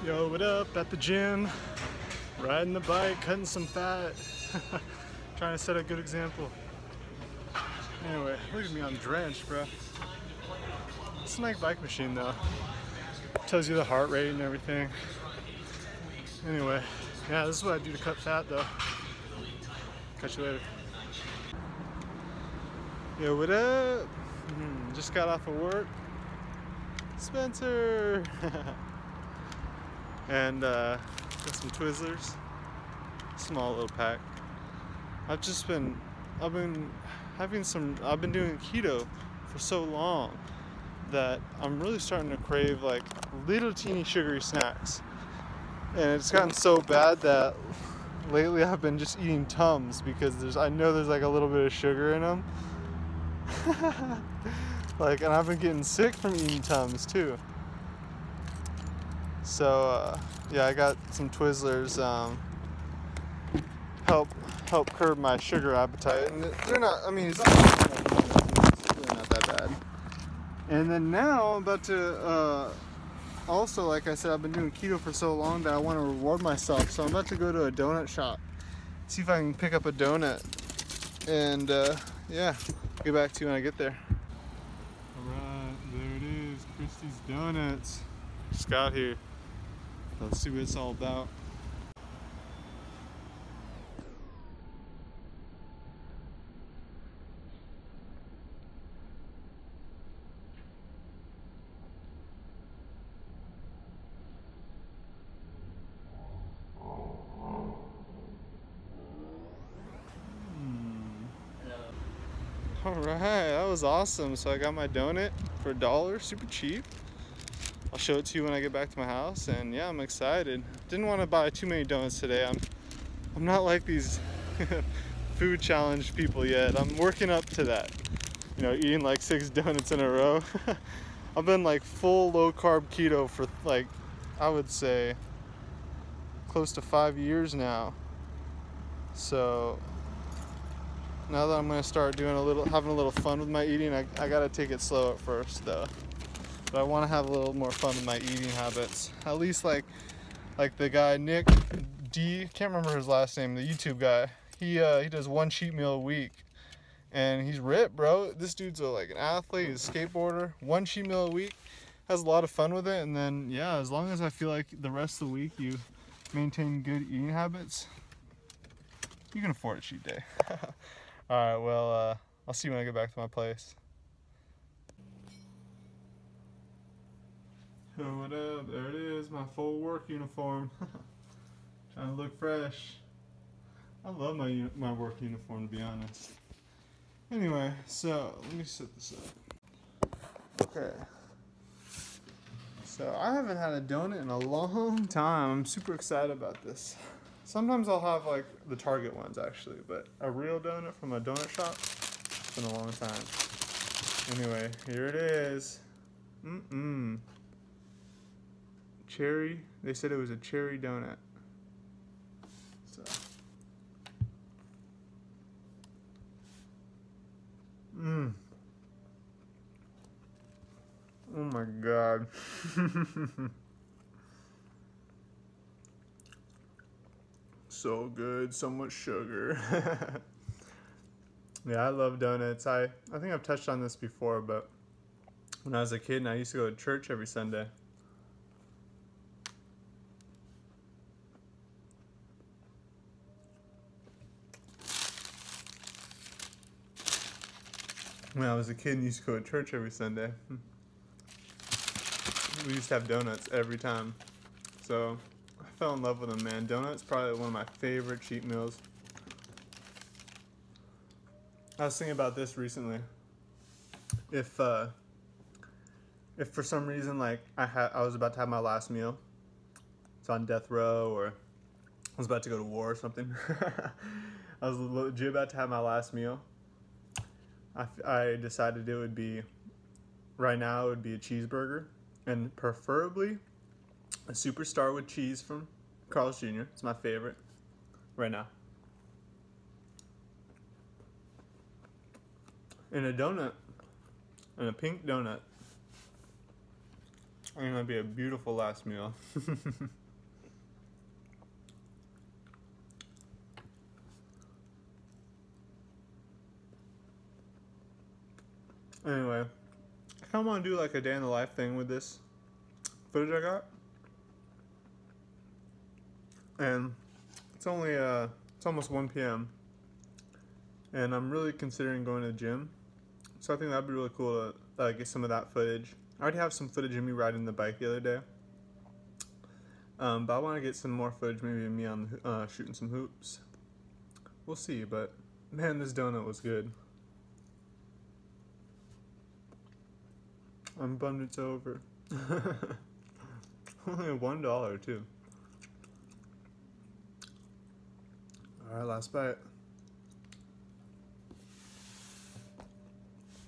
Yo, what up? At the gym, riding the bike, cutting some fat, trying to set a good example. Anyway, look at me, I'm drenched, bro. It's a nice bike machine though. Tells you the heart rate and everything. Anyway, yeah, this is what I do to cut fat though. Catch you later. Yo, what up? Just got off of work. Spencer! And got some Twizzlers. Small little pack. I've been doing keto for so long that I'm really starting to crave like little teeny sugary snacks. And it's gotten so bad that lately I've been just eating Tums because I know there's like a little bit of sugar in them. Like, and I've been getting sick from eating Tums too. So yeah, I got some Twizzlers. Help curb my sugar appetite, and they're not. I mean, it's really not that bad. And then now I'm about to. Also, like I said, I've been doing keto for so long that I want to reward myself. So I'm about to go to a donut shop, see if I can pick up a donut, and yeah, I'll get back to you when I get there. All right, there it is, Christie's Donuts. Just got here. Let's see what it's all about. All right, that was awesome. So I got my donut for $1, super cheap. I'll show it to you when I get back to my house, and yeah, I'm excited. Didn't want to buy too many donuts today. I'm not like these food challenge people yet. I'm working up to that. You know, eating like 6 donuts in a row. I've been like full low carb keto for like, I would say close to 5 years now. So now that I'm gonna start doing having a little fun with my eating, I gotta take it slow at first though. But I want to have a little more fun with my eating habits. At least like the guy Nick D, can't remember his last name, the YouTube guy. He does 1 cheat meal a week, and he's ripped, bro. This dude's like an athlete, he's a skateboarder. 1 cheat meal a week, has a lot of fun with it, and then yeah, as long as I feel like the rest of the week you maintain good eating habits, you can afford a cheat day. All right, well, I'll see you when I get back to my place. So what up? There it is, my full work uniform. Trying to look fresh. I love my work uniform, to be honest. Anyway, so let me set this up. Okay. So I haven't had a donut in a long time. I'm super excited about this. Sometimes I'll have like the Target ones actually, but a real donut from a donut shop, it's been a long time. Anyway, here it is. Cherry, they said it was a cherry donut. So. Oh my God. So good, so much sugar. Yeah, I love donuts. I think I've touched on this before, but when I was a kid and I used to go to church every Sunday. When I was a kid and used to go to church every Sunday, we used to have donuts every time. So I fell in love with them, man. Donuts probably one of my favorite cheat meals. I was thinking about this recently. If for some reason like I was about to have my last meal, it's on death row, or I was about to go to war or something. I was legit about to have my last meal. I decided it would be, right now it would be a cheeseburger, and preferably a Superstar with cheese from Carl's Jr. It's my favorite right now. And a donut, and a pink donut. I think that'd be a beautiful last meal. Anyway, I kind of want to do like a day in the life thing with this footage I got. And it's only, it's almost 1 p.m. And I'm really considering going to the gym. So I think that'd be really cool to get some of that footage. I already have some footage of me riding the bike the other day. But I want to get some more footage, maybe of me on shooting some hoops. We'll see, but man, this donut was good. I'm bummed it's over. Only $1 too. Alright, last bite.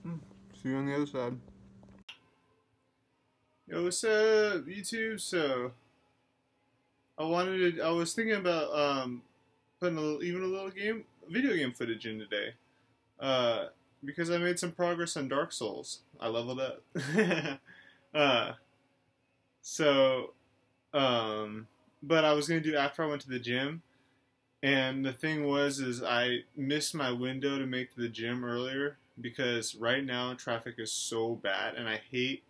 See you on the other side. Yo, what's up, YouTube? So, I was thinking about putting even a little video game footage in today. Because I made some progress on Dark Souls. I leveled up. But I was gonna do it after I went to the gym. And the thing is I missed my window to make the gym earlier because right now traffic is so bad, and I hate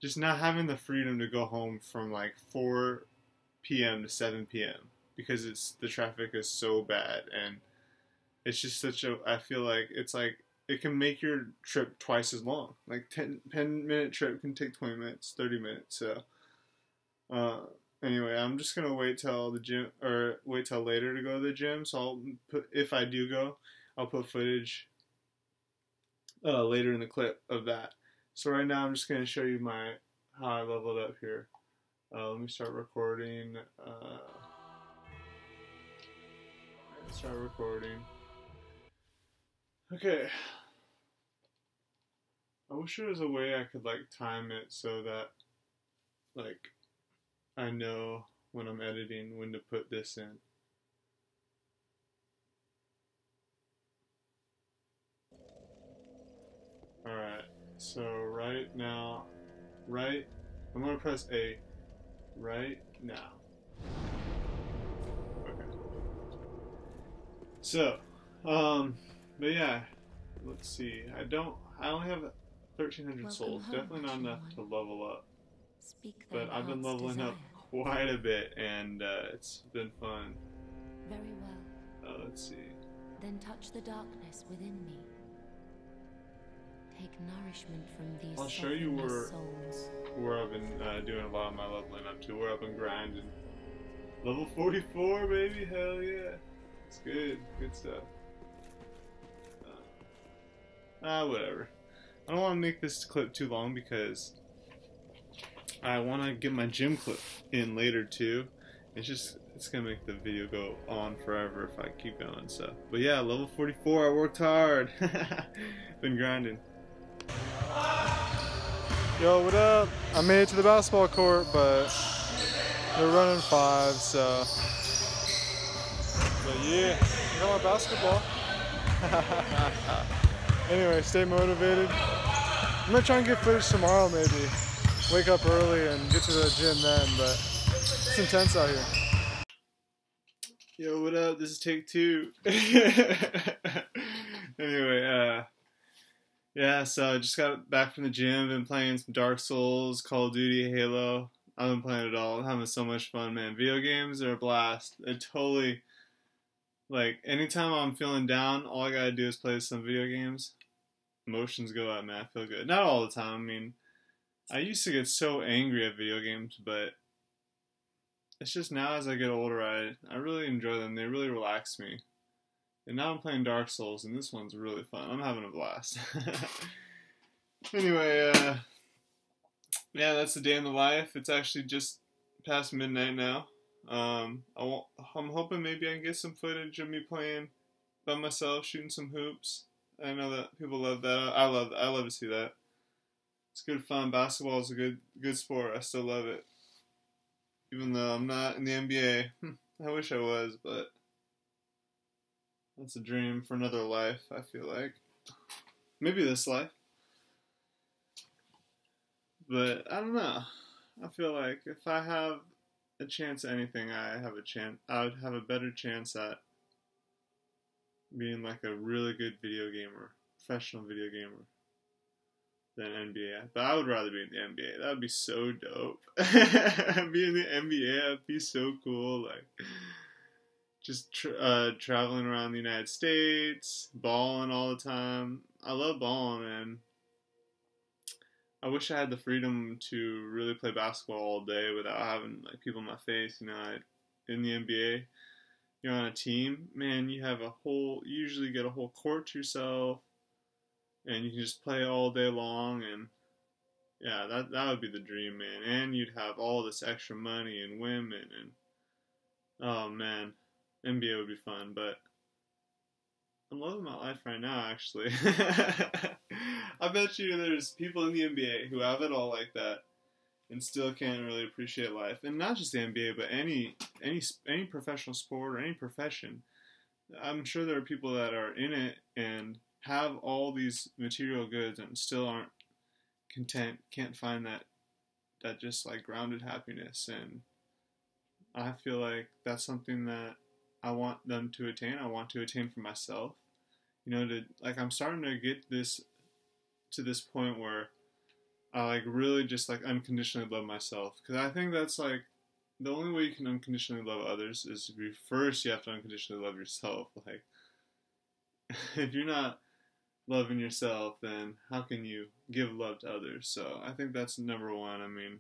just not having the freedom to go home from like 4 p.m. to 7 p.m. because the traffic is so bad, and it's just I feel like it's like it can make your trip twice as long. Like 10-minute trip can take 20 minutes, 30 minutes. So anyway, I'm just gonna wait till wait till later to go to the gym. So if I do go, I'll put footage later in the clip of that. So right now I'm just gonna show you how I leveled up here. Let me start recording. Start recording. Okay. I wish there was a way I could like time it so that like I know when I'm editing when to put this in. Alright, so I'm gonna press A right now. Okay. So, but yeah, let's see. I only have 1,300 souls. Definitely not enough to level up. But I've been leveling up quite a bit, and it's been fun. Very well. Let's see. Then touch the darkness within me. Take nourishment from these. I'll show you souls. where I've been doing a lot of my leveling up to, where I've been grinding. Level 44, baby, hell yeah. It's good stuff. Whatever. I don't want to make this clip too long because I want to get my gym clip in later too. It's gonna make the video go on forever if I keep going. So, but yeah, level 44. I worked hard. Been grinding. Yo, what up? I made it to the basketball court, but they're running 5. So, but yeah, I got my basketball. Anyway, stay motivated. I'm gonna try and get footage tomorrow, maybe. Wake up early and get to the gym then, but it's intense out here. Yo, what up? This is take 2. Anyway, yeah, so I just got back from the gym, been playing some Dark Souls, Call of Duty, Halo. I've been playing it all. I'm having so much fun, man. Video games are a blast. They're totally, like, anytime I'm feeling down, all I gotta do is play some video games. Emotions go out, man. I feel good. Not all the time. I mean, I used to get so angry at video games, but it's just now as I get older, I really enjoy them. They really relax me. And now I'm playing Dark Souls, and this one's really fun. I'm having a blast. Anyway, yeah, that's the day in the life. It's actually just past midnight now. I'm hoping maybe I can get some footage of me playing by myself, shooting some hoops. I know that people love that. I love to see that. It's good fun. Basketball is a good sport. I still love it. Even though I'm not in the NBA. I wish I was, but that's a dream for another life, I feel like. Maybe this life. But I don't know. I feel like if I have a chance at anything, I would have a better chance at being like a really good video gamer, professional video gamer, than NBA. But I would rather be in the NBA. That would be so dope. Be in the NBA, that'd be so cool. Like, just traveling around the United States, balling all the time. I love balling, man. I wish I had the freedom to really play basketball all day without having like people in my face. You know, in the NBA, you're on a team, man. You usually get a whole court to yourself, and you can just play all day long. And yeah, that would be the dream, man. And you'd have all this extra money and women, and oh man, NBA would be fun. But I'm loving my life right now, actually. I bet you there's people in the NBA who have it all like that and still can't really appreciate life. And not just the NBA, but any professional sport or any profession. I'm sure there are people that are in it and have all these material goods and still aren't content, can't find that just like grounded happiness. And I feel like that's something that I want them to attain. I want to attain for myself. You know, I'm starting to get to this point where I like really just like unconditionally love myself, because I think that's like the only way you can unconditionally love others is first you have to unconditionally love yourself. Like, if you're not loving yourself, then how can you give love to others? So I think that's number one. I mean,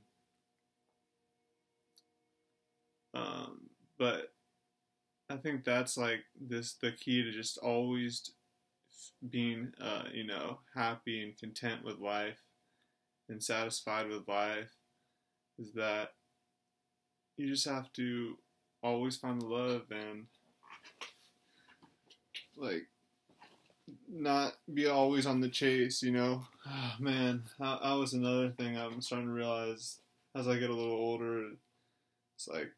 but I think that's like the key to just always being, happy and content with life and satisfied with life, is that you just have to always find the love and like not be always on the chase, you know. Oh, man, that was another thing I'm starting to realize as I get a little older. It's like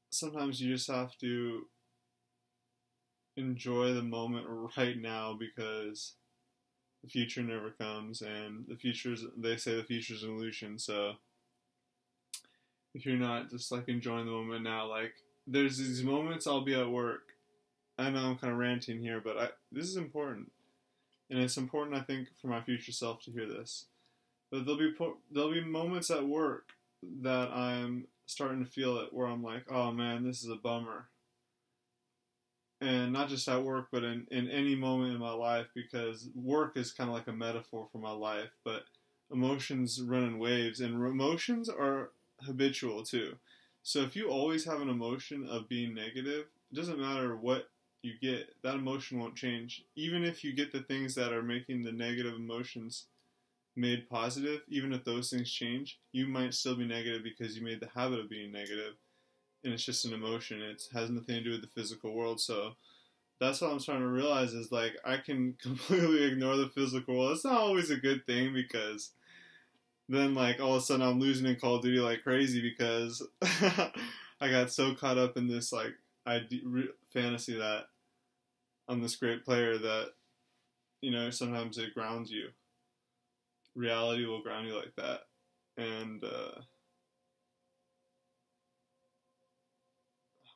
sometimes you just have to enjoy the moment right now, because the future never comes, and they say the future's an illusion. So if you're not just like enjoying the moment now, like there's these moments I'll be at work. I know I'm kind of ranting here, but this is important, and it's important, I think, for my future self to hear this. But there'll be moments at work that I'm starting to feel it, where I'm like, oh man, this is a bummer. And not just at work, but in any moment in my life, because work is kind of like a metaphor for my life, but emotions run in waves, and emotions are habitual too. So if you always have an emotion of being negative, it doesn't matter what you get, that emotion won't change. Even if you get the things that are making the negative emotions made positive, even if those things change, you might still be negative because you made the habit of being negative. And it's just an emotion. It has nothing to do with the physical world. So that's what I'm starting to realize, is like I can completely ignore the physical world. It's not always a good thing, because then like all of a sudden I'm losing in Call of Duty like crazy, because I got so caught up in this like fantasy that I'm this great player that, you know, sometimes it grounds you. Reality will ground you like that. And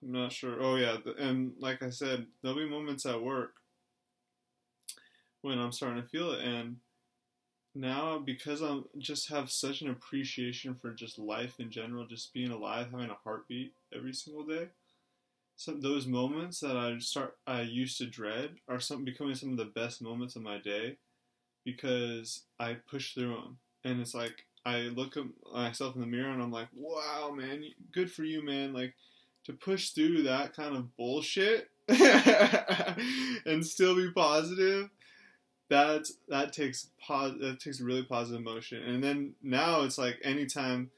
I'm not sure. Oh yeah, and like I said, there'll be moments at work when I'm starting to feel it, and now because I'm just have such an appreciation for just life in general, just being alive, having a heartbeat every single day. Those moments that I used to dread are becoming some of the best moments of my day, because I push through them, and it's like I look at myself in the mirror and I'm like, wow, man, good for you, man. Like, to push through that kind of bullshit and still be positive, that takes really positive emotion. And then now it's like anytime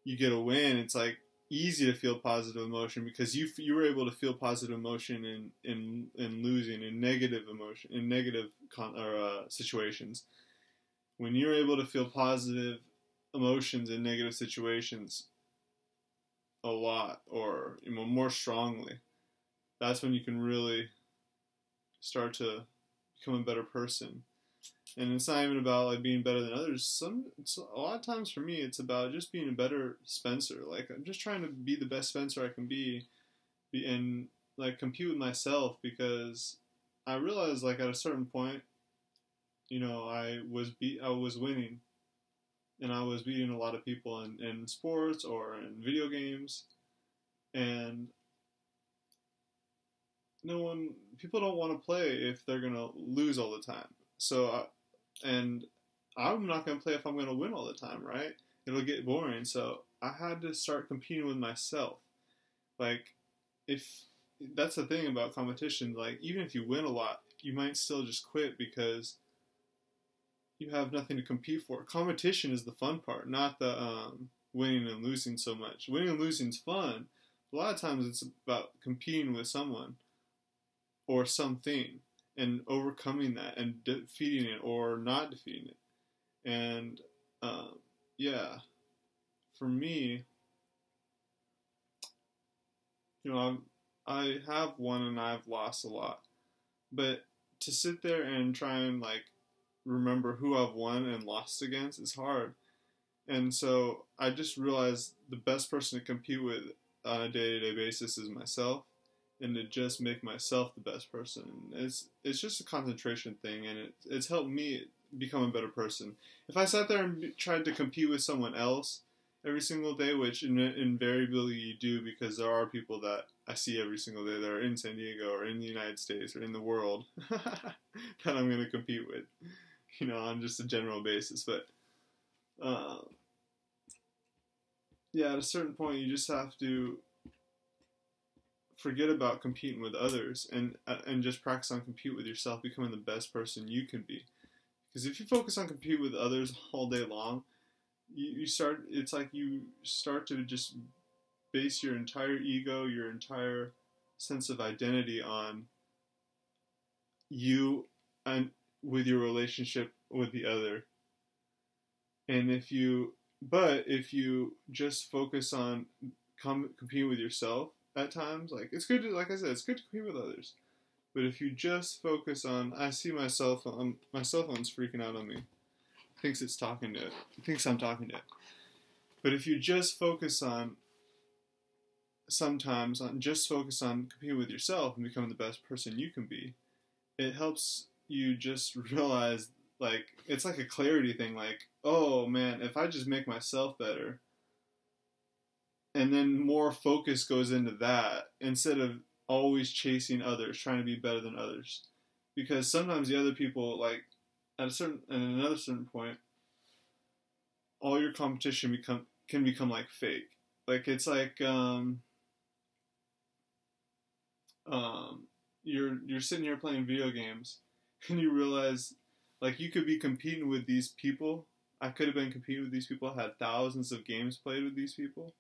you get a win, it's like easy to feel positive emotion, because you were able to feel positive emotion in losing, in negative emotion, in negative situations. When you're able to feel positive emotions in negative situations a lot, or more strongly, that's when you can really start to become a better person. And it's not even about like being better than others. A lot of times for me, it's about just being a better Spencer. Like I'm just trying to be the best Spencer I can and like compete with myself, because I realized like at a certain point, I was winning, and I was beating a lot of people in sports or in video games, and people don't want to play if they're gonna lose all the time. And I'm not gonna play if I'm gonna win all the time, right? It'll get boring. So I had to start competing with myself. Like, if that's the thing about competition, like even if you win a lot, you might still just quit because you have nothing to compete for. Competition is the fun part, not the winning and losing so much. Winning and losing is fun. A lot of times it's about competing with someone or something and overcoming that and defeating it or not defeating it. And yeah, for me, I have won and I've lost a lot, but to sit there and try and like remember who I've won and lost against is hard. And so I just realized the best person to compete with on a day-to-day basis is myself, and to just make myself the best person. It's just a concentration thing, and it's helped me become a better person. If I sat there and tried to compete with someone else every single day, which invariably you do, because there are people that I see every single day that are in San Diego or in the United States or in the world that I'm going to compete with, on just a general basis. But yeah, at a certain point, you just have to forget about competing with others and just practice on compete with yourself, becoming the best person you can be. Because if you focus on compete with others all day long, it's like you start to just base your entire ego, your entire sense of identity on you and with your relationship with the other. And if you just focus on competing with yourself at times, like it's good to, like I said, it's good to compete with others. But if you just focus on, I see my cell phone, my cell phone's freaking out on me. Thinks I'm talking to it. But if you just focus on, just focus on competing with yourself and becoming the best person you can be, it helps you just realize, like, it's like a clarity thing, like, oh man, if I just make myself better, and then more focus goes into that instead of always chasing others, trying to be better than others. Because sometimes the other people, like, at another certain point, all your competition can become like fake. Like it's like you're sitting here playing video games, and you realize, like, you could be competing with these people. I could have been competing with these people. I had thousands of games played with these people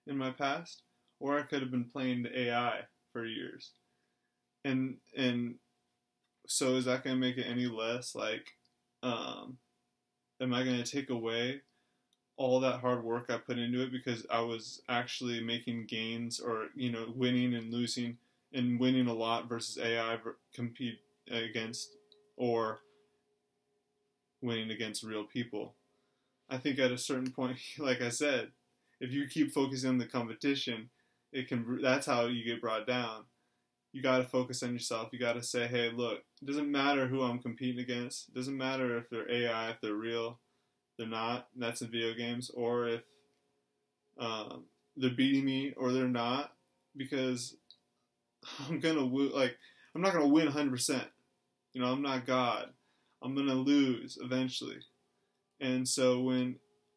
in my past, or I could have been playing the AI for years. And so is that going to make it any less, like, am I going to take away all that hard work I put into it because I was actually making gains, or, winning and losing, and winning a lot versus AI compete against, or winning against real people? I think at a certain point, like I said, if you keep focusing on the competition, that's how you get brought down. You got to focus on yourself. You got to say, hey, look, it doesn't matter who I'm competing against. It doesn't matter if they're AI, if they're real, they're not. That's in video games. Or if they're beating me or they're not, because I'm not going to win 100%. I'm not God. I'm going to lose eventually. And so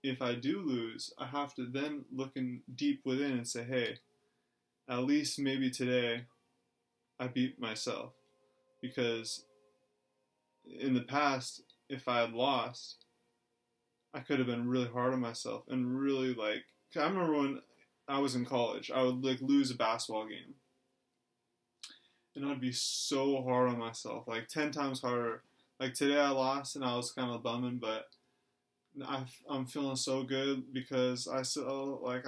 if I do lose, I have to then look in deep within and say, hey, at least maybe today I beat myself. Because in the past, if I had lost, I could have been really hard on myself and really, like, I remember when I was in college, I would, like, lose a basketball game, and I'd be so hard on myself, like 10 times harder. Like today I lost and I was kind of bumming, but I'm feeling so good because I feel like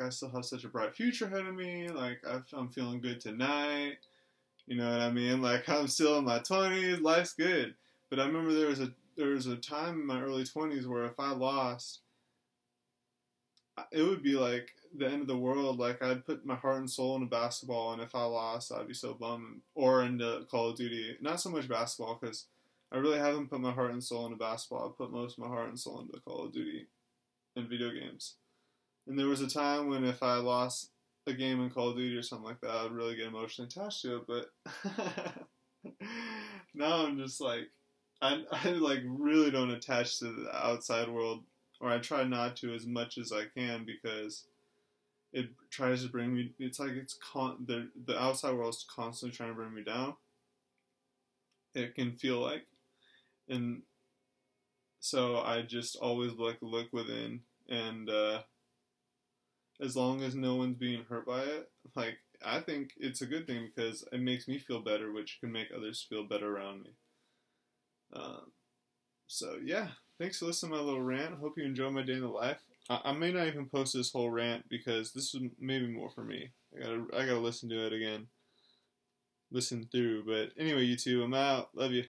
I still have such a bright future ahead of me. Like I'm feeling good tonight. You know what I mean? Like I'm still in my 20s. Life's good. But I remember there was there was a time in my early 20s where if I lost, it would be like the end of the world. Like, I'd put my heart and soul into basketball, and if I lost, I'd be so bummed. Or into Call of Duty. Not so much basketball, because I really haven't put my heart and soul into basketball. I've put most of my heart and soul into Call of Duty and video games. And there was a time when if I lost a game in Call of Duty or something like that, I'd really get emotionally attached to it. But now I'm just like, I like really don't attach to the outside world, or I try not to as much as I can, because it tries to bring me. It's like the outside world is constantly trying to bring me down. It can feel like, and so I just always look within, and as long as no one's being hurt by it, like, I think it's a good thing, because it makes me feel better, which can make others feel better around me. So yeah, thanks for listening to my little rant. Hope you enjoy my day in the life. I may not even post this whole rant, because this is maybe more for me. I gotta listen to it again, listen through. But anyway, you two, I'm out. Love you.